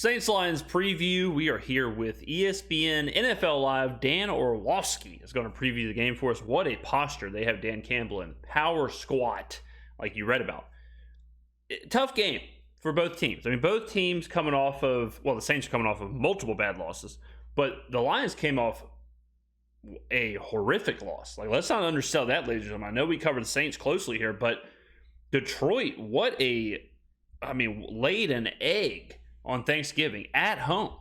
Saints Lions preview. We are here with ESPN NFL Live. Dan Orlovsky is going to preview the game for us. What a posture they have Dan Campbell in. Power squat, like you read about. Tough game for both teams. I mean, both teams coming off of, well, the Saints are coming off of multiple bad losses, but the Lions came off a horrific loss. Like, let's not undersell that, ladies and gentlemen. I know we covered the Saints closely here, but Detroit, laid an egg on Thanksgiving at home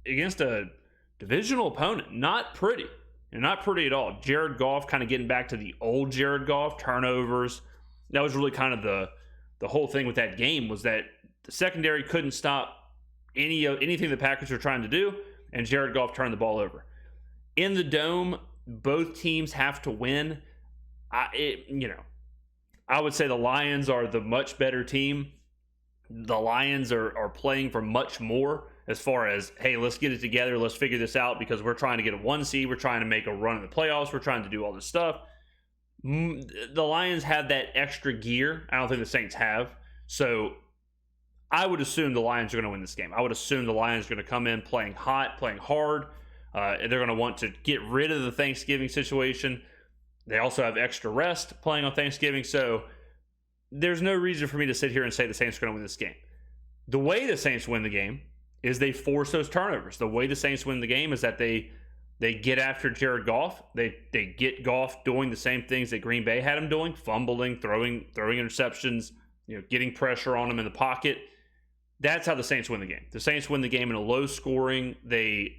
against a divisional opponent. Not pretty. And not pretty at all. Jared Goff kind of getting back to the old Jared Goff, turnovers. That was really kind of the whole thing with that game, was that the secondary couldn't stop anything the Packers were trying to do, and Jared Goff turned the ball over. In the Dome, both teams have to win. I would say the Lions are the much better team. The Lions are playing for much more as far as, hey, let's get it together. Let's figure this out because we're trying to get a 1 seed. We're trying to make a run in the playoffs. We're trying to do all this stuff. The Lions have that extra gear. I don't think the Saints have. So I would assume the Lions are going to win this game. I would assume the Lions are going to come in playing hot, playing hard. And they're going to want to get rid of the Thanksgiving situation. They also have extra rest playing on Thanksgiving. So there's no reason for me to sit here and say the Saints are going to win this game. The way the Saints win the game is they force those turnovers. The way the Saints win the game is that they get after Jared Goff. They get Goff doing the same things that Green Bay had him doing, fumbling, throwing interceptions, getting pressure on him in the pocket. That's how the Saints win the game. The Saints win the game in a low scoring. They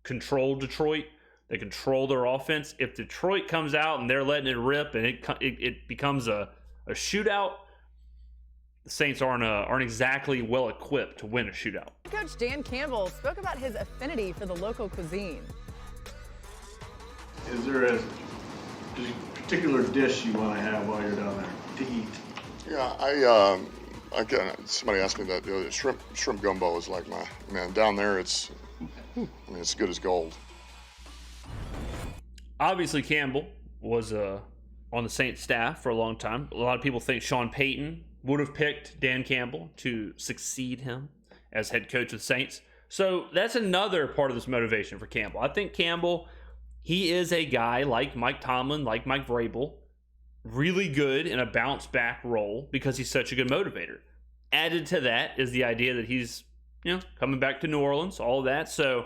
control Detroit. They control their offense. If Detroit comes out and they're letting it rip and it becomes a shootout, the Saints aren't exactly well equipped to win a shootout. Coach Dan Campbell spoke about his affinity for the local cuisine. Is there a particular dish you want to have while you're down there to eat? Yeah, again, somebody asked me that the other day. Shrimp gumbo is like down there it's good as gold. Obviously, Campbell was on the Saints staff for a long time. A lot of people think Sean Payton would have picked Dan Campbell to succeed him as head coach of the Saints. So that's another part of this motivation for Campbell. I think Campbell, he is a guy like Mike Tomlin, like Mike Vrabel, really good in a bounce back role because he's such a good motivator. Added to that is the idea that he's coming back to New Orleans, all of that. So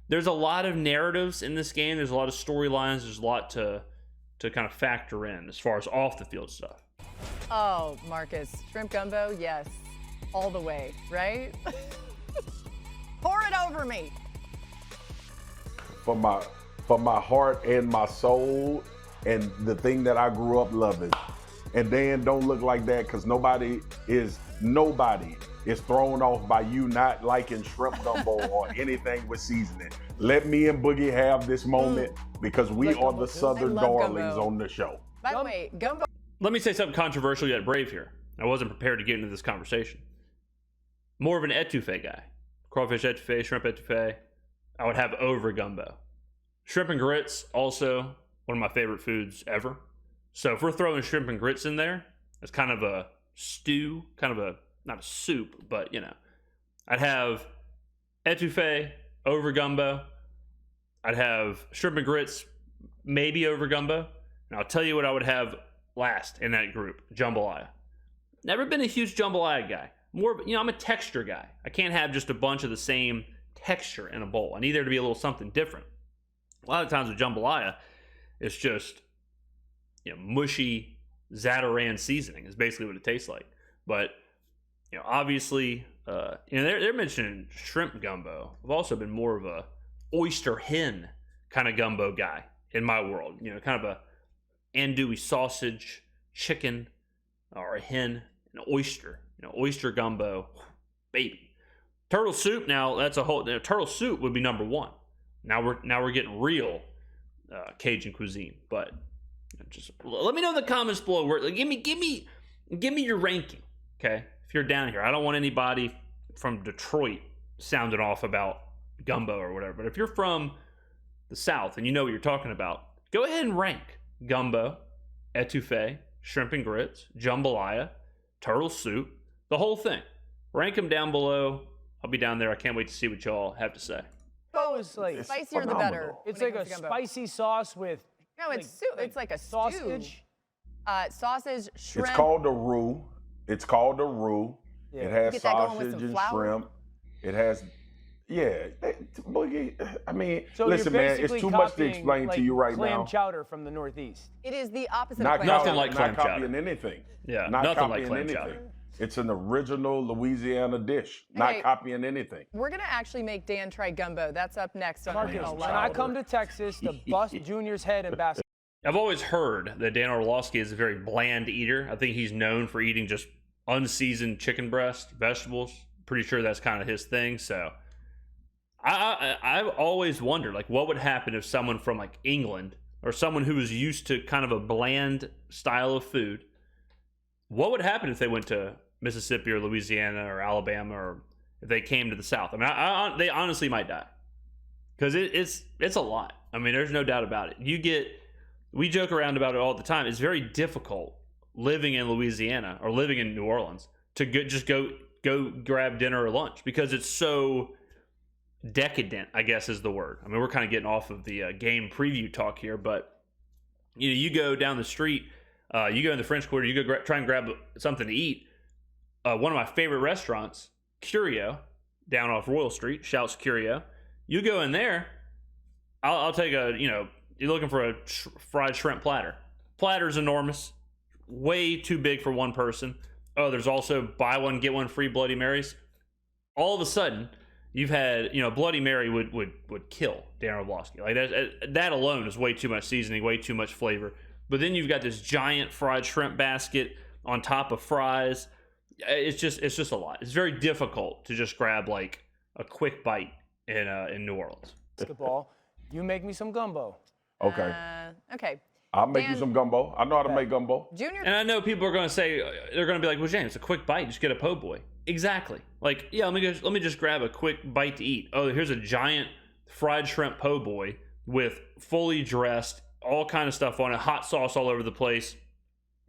there's a lot of narratives in this game. There's a lot of storylines. There's a lot to kind of factor in as far as off the field stuff. Oh, Marcus, shrimp gumbo, yes, all the way, right? Pour it over me. For my heart and my soul and the thing that I grew up loving. And Dan, don't look like that, because nobody is thrown off by you not liking shrimp gumbo or anything with seasoning. Let me and Boogie have this moment because we are the Southern darlings gumbo on the show. By the way, gumbo. Let me say something controversial yet brave here. I wasn't prepared to get into this conversation. More of an etouffee guy. Crawfish etouffee, shrimp etouffee, I would have over gumbo. Shrimp and grits, also one of my favorite foods ever. So if we're throwing shrimp and grits in there, it's kind of a stew, not a soup, but I'd have etouffee over gumbo. I'd have shrimp and grits maybe over gumbo. And I'll tell you what I would have last in that group, jambalaya. Never been a huge jambalaya guy. More, I'm a texture guy. I can't have just a bunch of the same texture in a bowl. I need there to be a little something different. A lot of times with jambalaya, it's just mushy Zatarain seasoning is basically what it tastes like. But obviously, they're mentioning shrimp gumbo. I've also been more of a oyster hen kind of gumbo guy in my world. Kind of a andouille sausage, chicken, or a hen, an oyster. Oyster gumbo, baby. Turtle soup. Now that's a whole. Turtle soup would be number one. Now we're getting real Cajun cuisine. But just let me know in the comments below. Give me your ranking. Okay, if you're down here, I don't want anybody from Detroit sounding off about gumbo or whatever. But if you're from the South and you know what you're talking about, go ahead and rank gumbo, etouffee, shrimp and grits, jambalaya, turtle soup, the whole thing. Rank them down below. I'll be down there. I can't wait to see what y'all have to say. It's like spicier the better. It's when like it a comes to gumbo. spicy sauce with. No, it's it's like a sausage. Stew. Sausage, shrimp. It's called a roux. It's called a roux. Yeah. It has Get that going with sausage some and flour. shrimp. It has, Boogie. I mean, So listen, you're man, basically it's too much to copying, explain like, to you right clam now. chowder from the Northeast. It is the opposite Not of clam Nothing chowder. like clam not chowder. copying anything. Yeah, not nothing like copying clam anything. chowder. It's an original Louisiana dish. Okay. Not copying anything. We're going to actually make Dan try gumbo. That's up next on Marcus, Channel when 11. I come to Texas to bust Junior's head in basketball. I've always heard that Dan Orlovsky is a very bland eater. I think he's known for eating just unseasoned chicken breast, vegetables. Pretty sure that's kind of his thing. So I've always wondered, like, what would happen if someone from like England or someone who was used to kind of a bland style of food, what would happen if they went to Mississippi or Louisiana or Alabama, or if they came to the South? I mean, they honestly might die, because it's a lot. I mean, there's no doubt about it. We joke around about it all the time. It's very difficult living in Louisiana or living in New Orleans to just go grab dinner or lunch, because it's so decadent, I guess is the word. I mean, we're kind of getting off of the game preview talk here, but you go down the street, you go in the French Quarter, you go try and grab something to eat. One of my favorite restaurants, Curio, down off Royal Street, shouts Curio. You go in there, I'll take you're looking for a fried shrimp platter. Platter's enormous, way too big for one person. Oh, there's also buy one, get one free Bloody Marys. All of a sudden, you've had, Bloody Mary would kill Dan Orlovsky. Like that alone is way too much seasoning, way too much flavor. But then you've got this giant fried shrimp basket on top of fries. It's just a lot. It's very difficult to just grab like a quick bite in New Orleans. Basketball. You make me some gumbo. Okay. Okay. I'll make you Dan- some gumbo. I know how to make gumbo. Junior. And I know people are going to say, they're going to be like, well, James, a quick bite, just get a po' boy. Exactly. Like, yeah, let me just grab a quick bite to eat. Oh, here's a giant fried shrimp po' boy with fully dressed, all kind of stuff on it, hot sauce all over the place.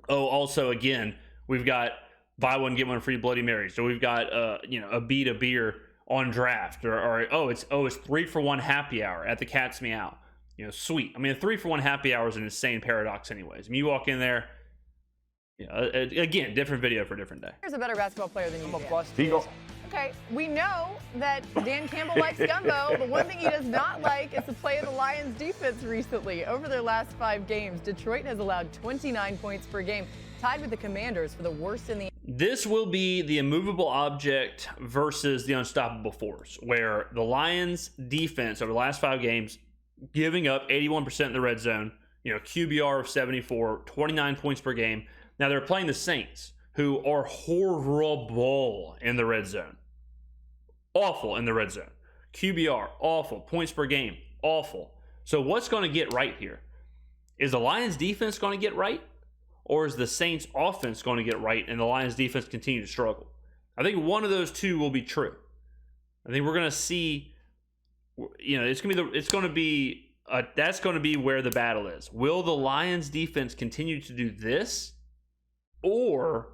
Oh, also, again, we've got buy one, get one free Bloody Mary. So we've got, a beat of beer on draft, or it's 3-for-1 happy hour at the Cat's Meow. Sweet. I mean, a 3-for-1 happy hour is an insane paradox anyways. I mean, you walk in there, again, different video for a different day. Here's a better basketball player than you. I'm a Dan. bust. He go. Okay, we know that Dan Campbell likes gumbo. The one thing he does not like is the play of the Lions defense recently. Over their last 5 games, Detroit has allowed 29 points per game, tied with the Commanders for the worst in the. This will be the immovable object versus the unstoppable force, where the Lions defense over the last 5 games, giving up 81% in the red zone, QBR of 74, 29 points per game. Now they're playing the Saints, who are horrible in the red zone. Awful in the red zone. QBR, awful. Points per game, awful. So what's going to get right here? Is the Lions defense going to get right? Or is the Saints offense going to get right and the Lions defense continue to struggle? I think one of those two will be true. I think we're going to see, that's going to be where the battle is. Will the Lions defense continue to do this, or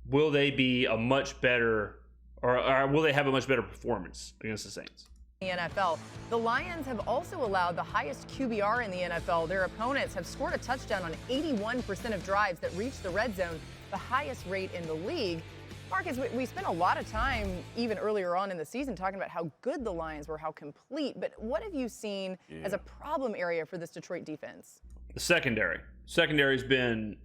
will they be a much better, or will they have a much better performance against the Saints? The NFL. The Lions have also allowed the highest QBR in the NFL. Their opponents have scored a touchdown on 81% of drives that reach the red zone, the highest rate in the league. Marcus, we spent a lot of time even earlier on in the season talking about how good the Lions were, how complete. But what have you seen as a problem area for this Detroit defense? The secondary. Secondary's been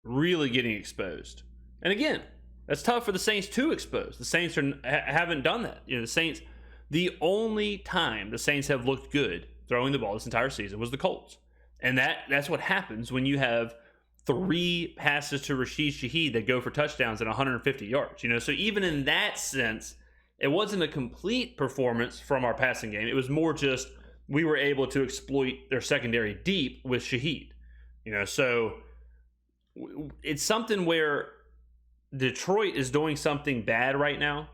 really getting exposed. And again, that's tough for the Saints to expose. The Saints haven't done that. The Saints, the only time the Saints have looked good throwing the ball this entire season was the Colts. And that's what happens when you have 3 passes to Rashid Shaheed that go for touchdowns at 150 yards. So even in that sense, it wasn't a complete performance from our passing game. It was more just we were able to exploit their secondary deep with Shaheed. So it's something where Detroit is doing something bad right now,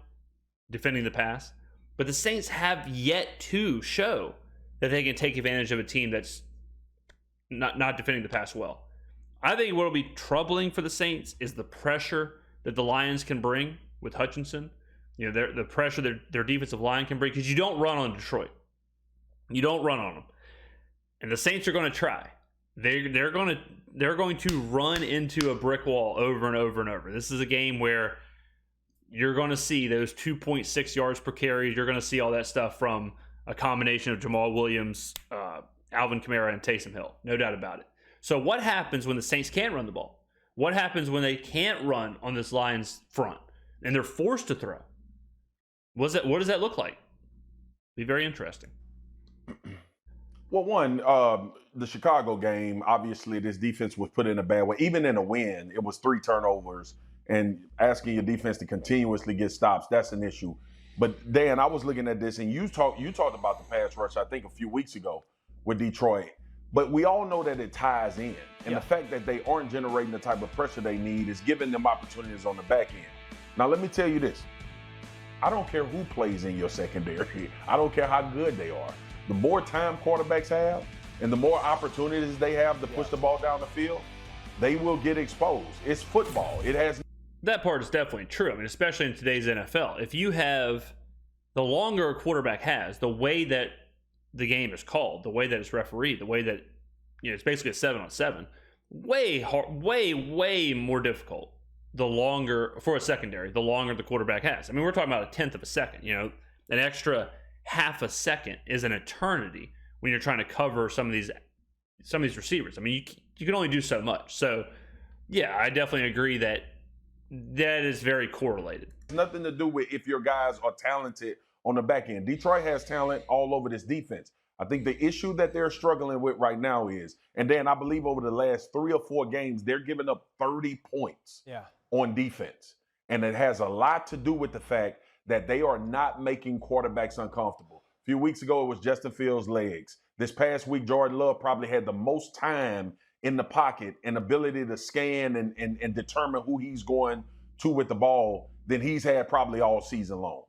defending the pass, but the Saints have yet to show that they can take advantage of a team that's not defending the pass well. I think what will be troubling for the Saints is the pressure that the Lions can bring with Hutchinson, You know, the pressure their defensive line can bring, because you don't run on Detroit. You don't run on them. And the Saints are going to try. They're going to run into a brick wall over and over and over. This is a game where you're going to see those 2.6 yards per carry. You're going to see all that stuff from a combination of Jamal Williams, Alvin Kamara, and Taysom Hill. No doubt about it. So what happens when the Saints can't run the ball? What happens when they can't run on this Lions front and they're forced to throw? What does that look like? Be very interesting. Well, one, the Chicago game, obviously this defense was put in a bad way. Even in a win, it was 3 turnovers, and asking your defense to continuously get stops, that's an issue. But Dan, I was looking at this, and you talked about the pass rush, I think, a few weeks ago with Detroit. But we all know that it ties in. And the fact that they aren't generating the type of pressure they need is giving them opportunities on the back end. Now, let me tell you this. I don't care who plays in your secondary. I don't care how good they are. The more time quarterbacks have and the more opportunities they have to push the ball down the field, they will get exposed. It's football. That part is definitely true. I mean, especially in today's NFL. If you have the longer a quarterback has, the way that the game is called, the way that it's refereed, the way that, you know, it's basically a 7-on-7, way more difficult the longer, for a secondary, the longer the quarterback has. I mean, we're talking about 1/10 of a second. You know, an extra half a second is an eternity when you're trying to cover some of these receivers. I mean, you can only do so much. So, yeah, I definitely agree that is very correlated. It's nothing to do with if your guys are talented on the back end. Detroit has talent all over this defense. I think the issue that they're struggling with right now is, and Dan, I believe over the last 3 or 4 games, they're giving up 30 points on defense. And it has a lot to do with the fact that they are not making quarterbacks uncomfortable. A few weeks ago, it was Justin Fields' legs. This past week, Jordan Love probably had the most time in the pocket and ability to scan and determine who he's going to with the ball than he's had probably all season long.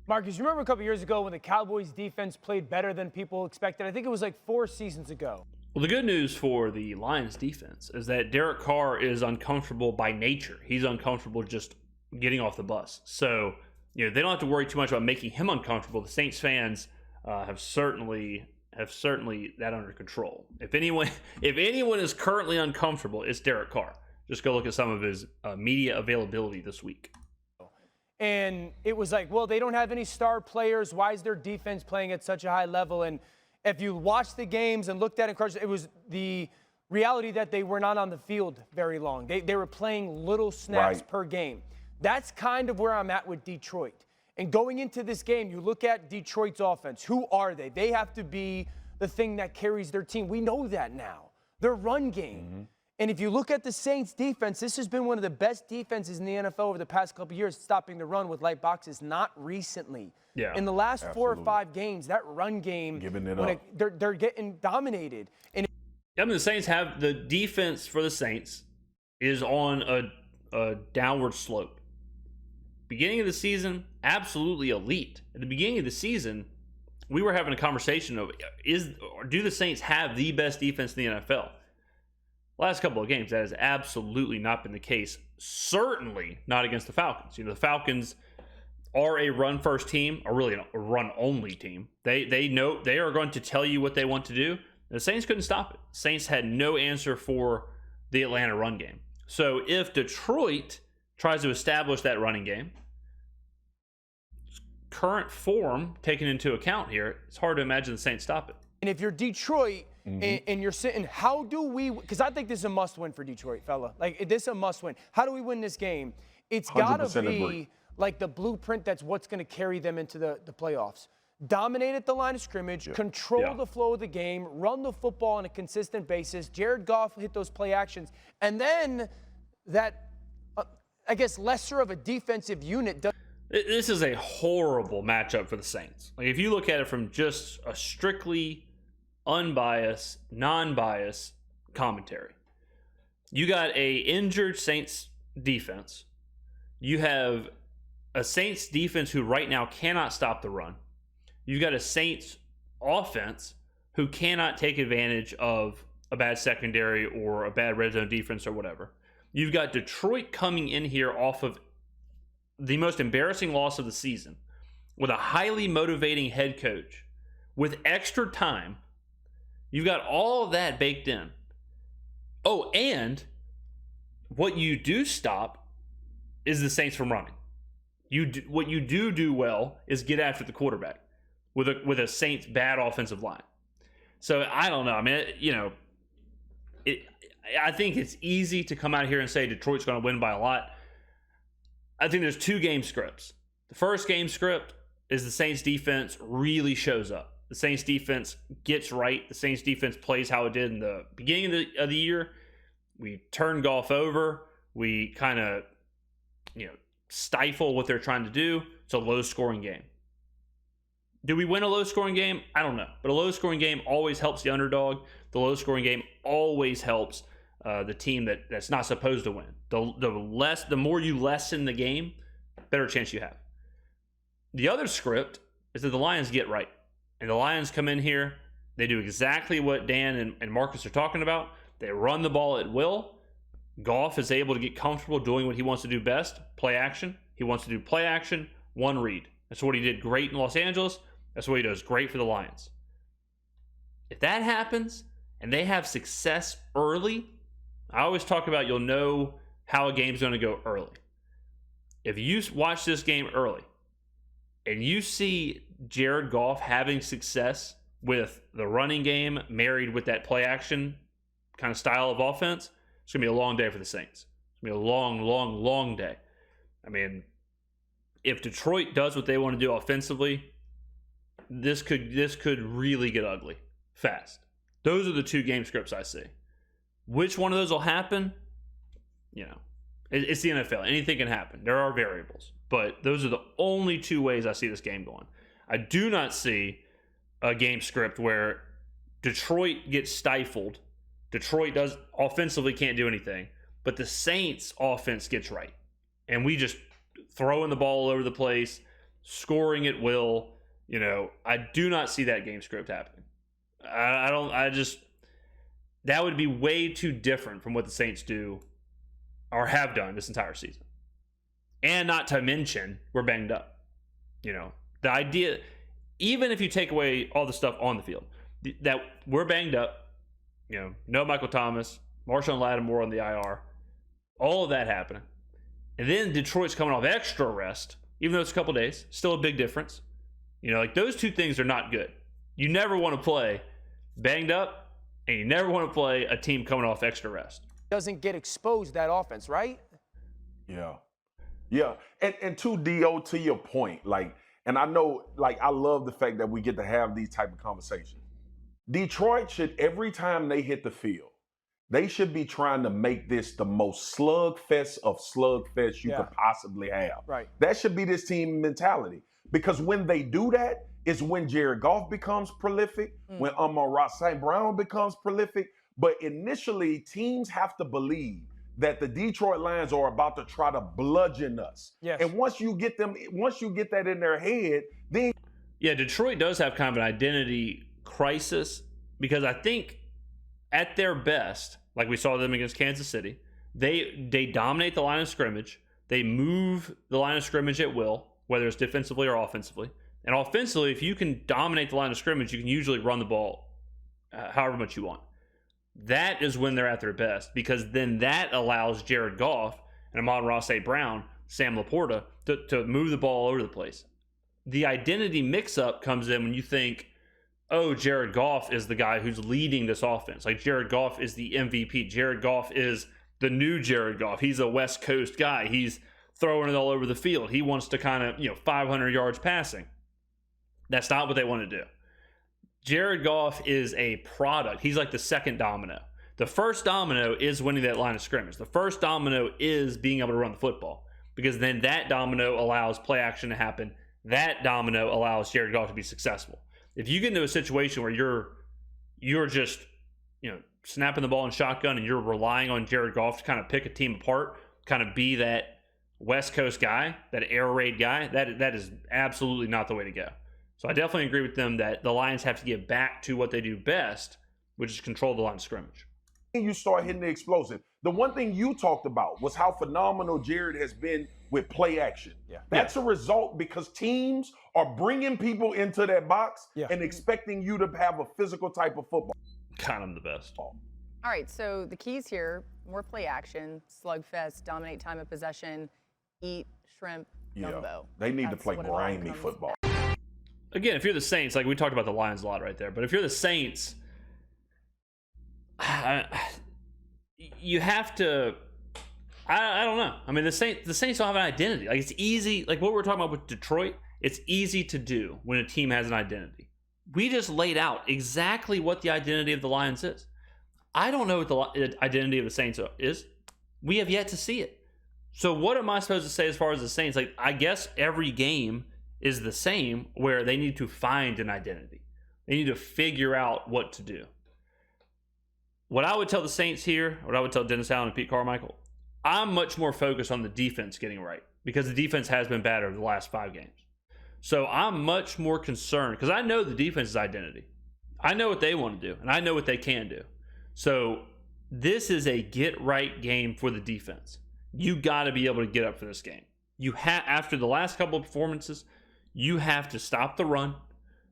Marcus, you remember a couple years ago when the Cowboys defense played better than people expected? I think it was like 4 seasons ago. Well, the good news for the Lions defense is that Derek Carr is uncomfortable by nature. He's uncomfortable just getting off the bus. So, you know, they don't have to worry too much about making him uncomfortable. The Saints fans have certainly that under control. If anyone is currently uncomfortable, it's Derek Carr. Just go look at some of his media availability this week. And it was like, well, they don't have any star players. Why is their defense playing at such a high level? And if you watched the games and looked at it, it was the reality that they were not on the field very long. They were playing little snaps per game. That's kind of where I'm at with Detroit. And going into this game, you look at Detroit's offense. Who are they? They have to be the thing that carries their team. We know that now. Their run game. Mm-hmm. And if you look at the Saints defense, this has been one of the best defenses in the NFL over the past couple of years, stopping the run with light boxes, not recently. Yeah, in the last 4 or 5 games, that run game, giving it up. They're getting dominated. And I mean, the Saints have the defense for the Saints is on a downward slope. Beginning of the season, absolutely elite. At the beginning of the season, we were having a conversation of do the Saints have the best defense in the NFL? Last couple of games, that has absolutely not been the case. Certainly not against the Falcons. You know, the Falcons are a run-first team, or really a run-only team. They know they are going to tell you what they want to do. The Saints couldn't stop it. Saints had no answer for the Atlanta run game. So if Detroit tries to establish that running game, current form taken into account here, it's hard to imagine the Saints stop it. And if you're Detroit, and you're sitting, how do we, because I think this is a must-win for Detroit, fella. Like, this is a must-win. How do we win this game? It's got to be like the blueprint that's what's going to carry them into the playoffs. Dominate at the line of scrimmage, control the flow of the game, run the football on a consistent basis. Jared Goff hit those play actions. And then that, I guess, lesser of a defensive unit. This is a horrible matchup for the Saints. Like, if you look at it from just a strictly unbiased, non-biased commentary. You got a injured Saints defense. You have a Saints defense who right now cannot stop the run. You've got a Saints offense who cannot take advantage of a bad secondary or a bad red zone defense or whatever. You've got Detroit coming in here off of the most embarrassing loss of the season with a highly motivating head coach with extra time. You've got all of that baked in. Oh, and what you do stop is the Saints from running. What you do well is get after the quarterback with a Saints bad offensive line. So I don't know. I mean, I think it's easy to come out here and say Detroit's going to win by a lot. I think there's 2 game scripts. The first game script is the Saints defense really shows up. The Saints defense gets right. The Saints defense plays how it did in the beginning of the year. We turn Goff over. We kind of, stifle what they're trying to do. It's a low-scoring game. Do we win a low-scoring game? I don't know. But a low-scoring game always helps the underdog. The low-scoring game always helps the team that's not supposed to win. The more you lessen the game, better chance you have. The other script is that the Lions get right. And the Lions come in here. They do exactly what Dan and Marcus are talking about. They run the ball at will. Goff is able to get comfortable doing what he wants to do best, play action. He wants to do play action, one read. That's what he did great in Los Angeles. That's what he does great for the Lions. If that happens and they have success early, I always talk about you'll know how a game's going to go early. If you watch this game early and you see Jared Goff having success with the running game married with that play action kind of style of offense, it's going to be a long day for the Saints. It's going to be a long, long, long day. I mean, if Detroit does what they want to do offensively, this could really get ugly fast. Those are the 2 game scripts I see. Which one of those will happen? It's the NFL. Anything can happen. There are variables. But those are the only 2 ways I see this game going. I do not see a game script where Detroit gets stifled. Detroit does offensively can't do anything, but the Saints offense gets right. And we just throwing the ball all over the place, scoring at will. I do not see that game script happening. That would be way too different from what the Saints do or have done this entire season. And not to mention, we're banged up. The idea, even if you take away all the stuff on the field, that we're banged up, no Michael Thomas, Marshawn Lattimore on the IR, all of that happening. And then Detroit's coming off extra rest, even though it's a couple days, still a big difference. Those 2 things are not good. You never want to play banged up, and you never want to play a team coming off extra rest. Doesn't get exposed, that offense, right? Yeah. And to D.O., to your point, and I know, I love the fact that we get to have these type of conversations. Detroit should, every time they hit the field, they should be trying to make this the most slugfest of slugfest you could possibly have. Right. That should be this team mentality. Because when they do that, is when Jared Goff becomes prolific, when Amon-Ra St. Brown becomes prolific. But initially, teams have to believe that the Detroit Lions are about to try to bludgeon us. Yes. And once you get that in their head, then Detroit does have kind of an identity crisis, because I think at their best, like we saw them against Kansas City, they dominate the line of scrimmage. They move the line of scrimmage at will, whether it's defensively or offensively. And offensively, if you can dominate the line of scrimmage, you can usually run the ball however much you want. That is when they're at their best, because then that allows Jared Goff and Amon-Ra St. Brown, Sam Laporta, to move the ball all over the place. The identity mix-up comes in when you think, oh, Jared Goff is the guy who's leading this offense. Like, Jared Goff is the MVP. Jared Goff is the new Jared Goff. He's a West Coast guy. He's throwing it all over the field. He wants to kind of, 500 yards passing. That's not what they want to do. Jared Goff is a product. He's like the second domino. The first domino is winning that line of scrimmage. The first domino is being able to run the football, because then that domino allows play action to happen. That domino allows Jared Goff to be successful. If you get into a situation where you're just, snapping the ball in shotgun and you're relying on Jared Goff to kind of pick a team apart, kind of be that West Coast guy, that air raid guy, that is absolutely not the way to go. So I definitely agree with them that the Lions have to get back to what they do best, which is control the line of scrimmage. You start hitting the explosive. The one thing you talked about was how phenomenal Jared has been with play action. Yeah. That's a result because teams are bringing people into that box Yeah. and expecting you to have a physical type of football. God, I'm the best. All right, so the keys here, more play action, slugfest, dominate time of possession, eat shrimp gumbo. They need to That's play what it all grimy comes football. Again, if you're the Saints, like we talked about the Lions a lot right there, but if you're the Saints, you have to. I don't know. I mean, the Saints don't have an identity. Like, it's easy. Like what we're talking about with Detroit, it's easy to do when a team has an identity. We just laid out exactly what the identity of the Lions is. I don't know what the identity of the Saints is. We have yet to see it. So what am I supposed to say as far as the Saints? Like, I guess every game is the same where they need to find an identity. They need to figure out what to do. What I would tell the Saints here, what I would tell Dennis Allen and Pete Carmichael, I'm much more focused on the defense getting right because the defense has been bad over the last 5 games. So I'm much more concerned because I know the defense's identity. I know what they want to do, and I know what they can do. So this is a get-right game for the defense. You got to be able to get up for this game. After the last couple of performances, you have to stop the run.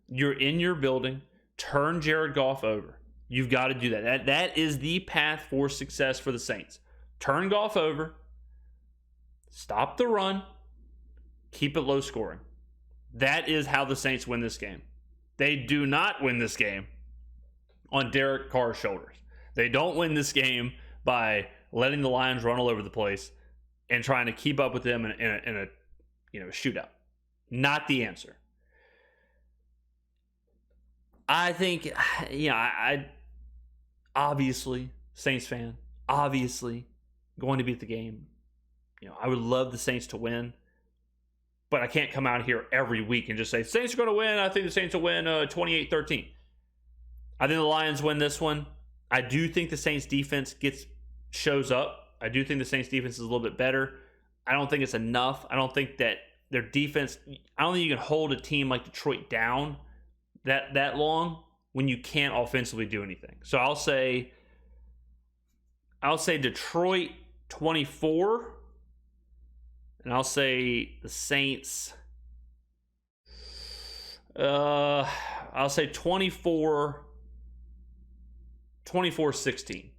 You're in your building. Turn Jared Goff over. You've got to do that. That is the path for success for the Saints. Turn Goff over. Stop the run. Keep it low scoring. That is how the Saints win this game. They do not win this game on Derek Carr's shoulders. They don't win this game by letting the Lions run all over the place and trying to keep up with them in a shootout. Not the answer. I think, I obviously, Saints fan, obviously going to beat the game. I would love the Saints to win, but I can't come out here every week and just say, Saints are going to win. I think the Saints will win 28-13. I think the Lions win this one. I do think the Saints defense shows up. I do think the Saints defense is a little bit better. I don't think it's enough. I don't think that their defense, I don't think you can hold a team like Detroit down that long when you can't offensively do anything. So I'll say Detroit 24, and I'll say the Saints, I'll say 24-16.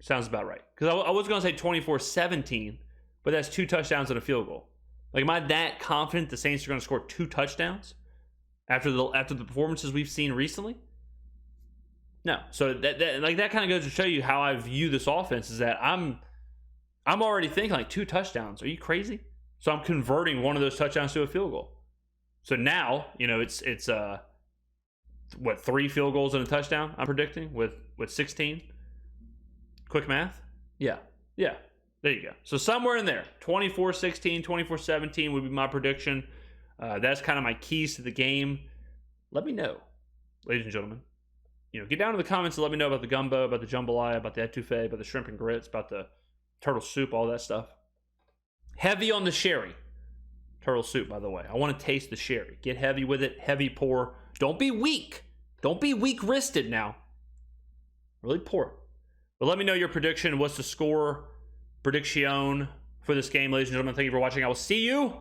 Sounds about right. Because I was going to say 24-17, but that's 2 touchdowns and a field goal. Like, am I that confident the Saints are going to score 2 touchdowns after the performances we've seen recently? No. So that kind of goes to show you how I view this offense, is that I'm already thinking like 2 touchdowns. Are you crazy? So I'm converting one of those touchdowns to a field goal. So now, it's 3 field goals and a touchdown I'm predicting with 16. Quick math? Yeah. There you go. So somewhere in there, 24-16, 24-17 would be my prediction. That's kind of my keys to the game. Let me know, ladies and gentlemen. Get down in the comments and let me know about the gumbo, about the jambalaya, about the etouffee, about the shrimp and grits, about the turtle soup, all that stuff. Heavy on the sherry. Turtle soup, by the way. I want to taste the sherry. Get heavy with it. Heavy pour. Don't be weak. Don't be weak-wristed now. Really pour it. But let me know your prediction. What's the score prediction for this game, ladies and gentlemen? Thank you for watching. I will see you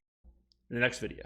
in the next video.